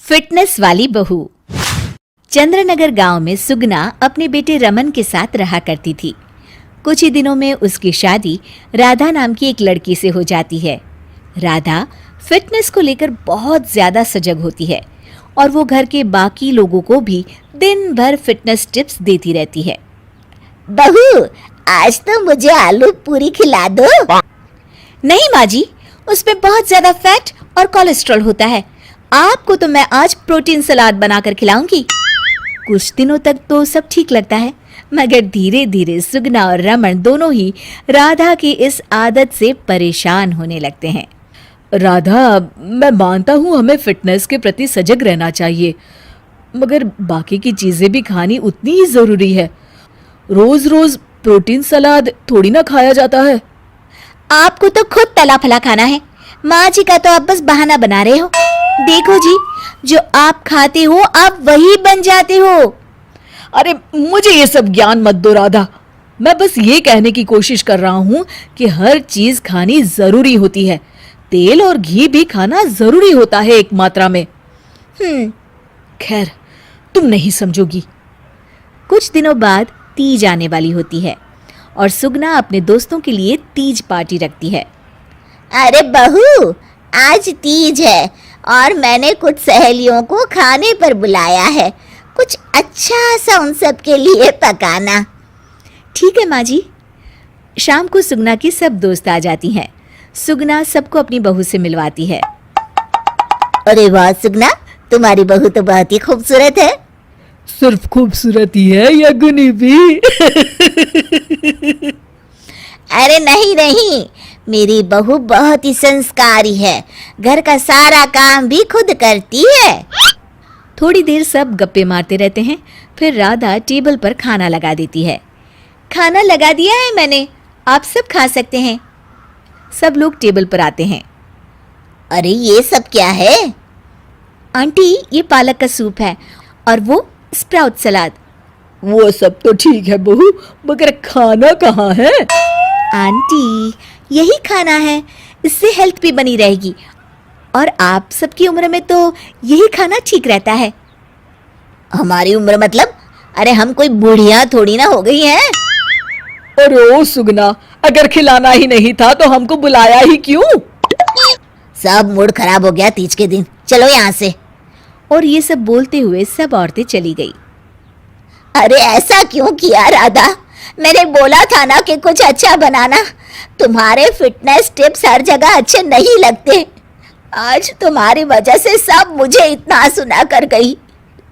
Fitness वाली बहू। चंद्रनगर गांव में सुगना अपने बेटे रमन के साथ रहा करती थी। कुछ ही दिनों में उसकी शादी राधा नाम की एक लड़की से हो जाती है। राधा फिटनेस को लेकर बहुत ज्यादा सजग होती है और वो घर के बाकी लोगों को भी दिन भर फिटनेस टिप्स देती रहती है। बहू, आज तो मुझे आलू पूरी खिला दो। नहीं माँ जी, उसमें बहुत ज्यादा फैट और कोलेस्ट्रॉल होता है। आपको तो मैं आज प्रोटीन सलाद बनाकर खिलाऊंगी। कुछ दिनों तक तो सब ठीक लगता है, मगर धीरे धीरे सुगना और रमन दोनों ही राधा की इस आदत से परेशान होने लगते हैं। राधा, मैं मानता हूँ हमें फिटनेस के प्रति सजग रहना चाहिए, मगर बाकी की चीजें भी खानी उतनी ही जरूरी है। रोज रोज प्रोटीन सलाद थोड़ी ना खाया जाता है। आपको तो खुद तला फला खाना है, माँ जी का तो आप बस बहाना बना रहे हो। देखो जी, जो आप खाते हो आप वही बन जाते हो। अरे मुझे ये सब ज्ञान मत दो राधा, मैं बस ये कहने की कोशिश कर रहा हूँ कि हर चीज खानी जरूरी होती है। तेल और घी भी खाना जरूरी होता है एक मात्रा में। खैर, तुम नहीं समझोगी। कुछ दिनों बाद तीज आने वाली होती है और सुगना अपने दोस्तों के लिए तीज पार्टी रखती है। अरे बहू, आज तीज है और मैंने कुछ सहेलियों को खाने पर बुलाया है। कुछ अच्छा सा उन सब के लिए पकाना। ठीक है माँ जी। शाम को सुगना की सब दोस्त आ जाती हैं। सुगना सबको अपनी बहू से मिलवाती है। अरे वाह सुगना, तुम्हारी बहू तो बहुत ही खूबसूरत है। सिर्फ खूबसूरत ही है या गुनी भी? अरे नहीं नहीं, मेरी बहू बहुत ही संस्कारी है। घर का सारा काम भी खुद करती है। थोड़ी देर सब गप्पे मारते रहते हैं। फिर राधा टेबल पर खाना लगा देती है। खाना लगा दिया है मैंने, आप सब खा सकते हैं। सब लोग टेबल पर आते हैं। अरे ये सब क्या है? आंटी, ये पालक का सूप है और वो स्प्राउट सलाद। वो सब तो ठीक है बहू, मगर खाना कहाँ है? आंटी, यही खाना है, इससे हेल्थ भी बनी रहेगी और आप सबकी उम्र में तो यही खाना ठीक रहता है। हमारी उम्र मतलब? अरे हम कोई बुढ़िया थोड़ी ना हो गई हैं। अरे ओ सुगना, अगर खिलाना ही नहीं था तो हमको बुलाया ही क्यों? सब मूड खराब हो गया तीज के दिन, चलो यहाँ से। और ये सब बोलते हुए सब औरतें चली गई। अरे ऐसा क्यों किया राधा? मैंने बोला था ना कि कुछ अच्छा बनाना। तुम्हारे फिटनेस टिप्स हर जगह अच्छे नहीं लगते। आज तुम्हारी वजह से सब मुझे इतना सुना कर गई।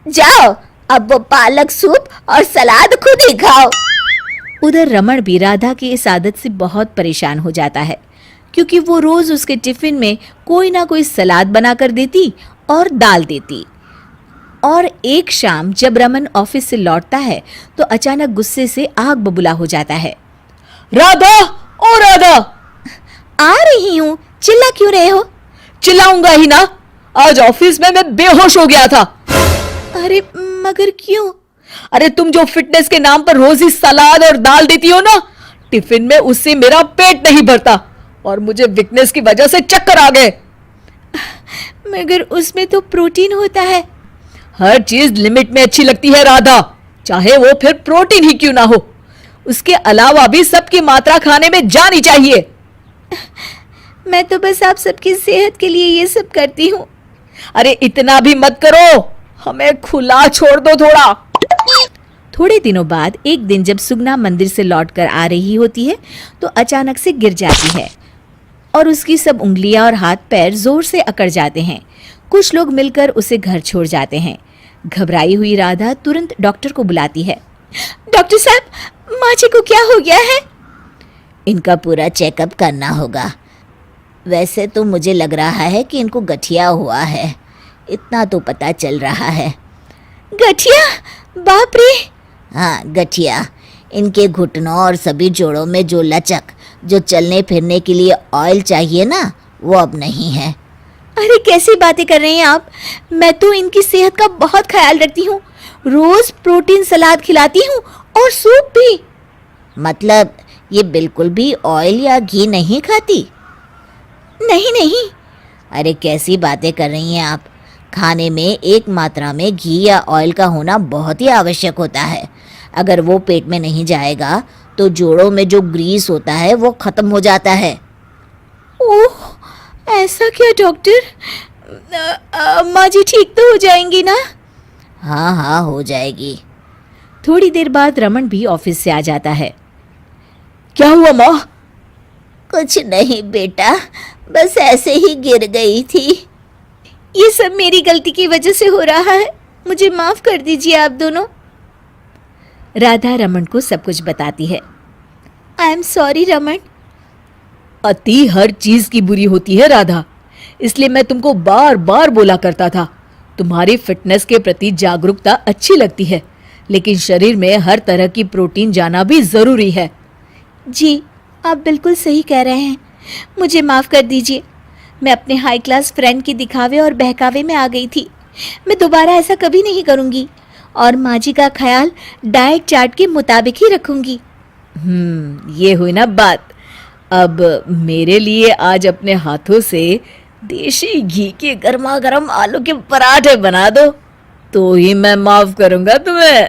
जाओ, अब वो पालक सूप और सलाद खुद ही खाओ। उधर रमन भी राधा की इस आदत से बहुत परेशान हो जाता है, क्योंकि वो रोज उसके टिफिन में कोई ना कोई सलाद बनाकर देती और दाल देती। और एक शाम जब रमन ऑफिस से लौटता है तो अचानक गुस्से से आग बबूला हो जाता है। राधा, ओ राधा! आ रही हूँ, चिल्ला क्यों रहे हो? चिल्लाऊंगा ही ना, आज ऑफिस में मैं बेहोश हो गया था। अरे मगर क्यों? अरे तुम जो फिटनेस के नाम पर रोज ही सलाद और दाल देती हो ना, टिफिन में उससे मेरा पेट नहीं भरता और मुझे वीकनेस की वजह से चक्कर आ गए। मगर उसमें तो प्रोटीन होता है। हर चीज लिमिट में अच्छी लगती है राधा, चाहे वो फिर प्रोटीन ही क्यों ना हो। उसके अलावा भी सबकी मात्रा खाने में जानी चाहिए। मैं तो बस आप सबकी सेहत के लिए ये सब करती हूँ। अरे इतना भी मत करो, हमें खुला छोड़ दो थोड़ा। थोड़े दिनों बाद एक दिन जब सुगना मंदिर से लौटकर आ रही होती है तो अचानक से गिर जाती है और उसकी सब उंगलियां और हाथ पैर जोर से अकड़ जाते हैं। कुछ लोग मिलकर उसे घर छोड़ जाते हैं। घबराई हुई राधा तुरंत डॉक्टर को बुलाती है। डॉक्टर साहब, माँ जी को क्या हो गया है? इनका पूरा चेकअप करना होगा। वैसे तो मुझे लग रहा है कि इनको गठिया हुआ है, इतना तो पता चल रहा है। गठिया? बाप रे! हाँ, गठिया। इनके घुटनों और सभी जोड़ों में जो लचक, जो चलने फिरने के लिए ऑयल चाहिए ना, वो अब नहीं है। अरे कैसी बातें कर रहे हैं आप? मैं तो इनकी सेहत का बहुत ख्याल रखती हूँ, रोज प्रोटीन सलाद खिलाती हूँ और सूप भी। मतलब ये बिल्कुल भी ऑयल या घी नहीं खाती? नहीं नहीं। अरे कैसी बातें कर रही हैं आप? खाने में एक मात्रा में घी या ऑयल का होना बहुत ही आवश्यक होता है। अगर वो पेट में नहीं जाएगा तो जोड़ों में जो ग्रीस होता है वो खत्म हो जाता है। ओह, ऐसा क्या डॉक्टर? माँ जी ठीक तो हो जाएंगी ना? हाँ हाँ, हो जाएगी। थोड़ी देर बाद रमन भी ऑफिस से आ जाता है। क्या हुआ माँ? कुछ नहीं बेटा, बस ऐसे ही गिर गई थी। ये सब मेरी गलती की वजह से हो रहा है, मुझे माफ कर दीजिए आप दोनों। राधा रमन को सब कुछ बताती है। I am sorry Raman. अति हर चीज की बुरी होती है राधा, इसलिए मैं तुमको बार बार बोला करता था। तुम्हारी फिटनेस के प्रति जागरूकता अच्छी लगती है, लेकिन शरीर में हर तरह की प्रोटीन जाना भी जरूरी है। जी, आप बिल्कुल सही कह रहे हैं, मुझे माफ कर दीजिए। मैं अपने हाई क्लास फ्रेंड के दिखावे और बहकावे में आ गई थी। मैं दोबारा ऐसा कभी नहीं करूंगी और माँ जी का ख्याल डाइट चार्ट के मुताबिक ही रखूंगी। ये हुई ना बात। अब मेरे लिए आज अपने हाथों से देशी घी के गर्मा गर्म आलू के पराठे बना दो, तो ही मैं माफ करूंगा तुम्हें।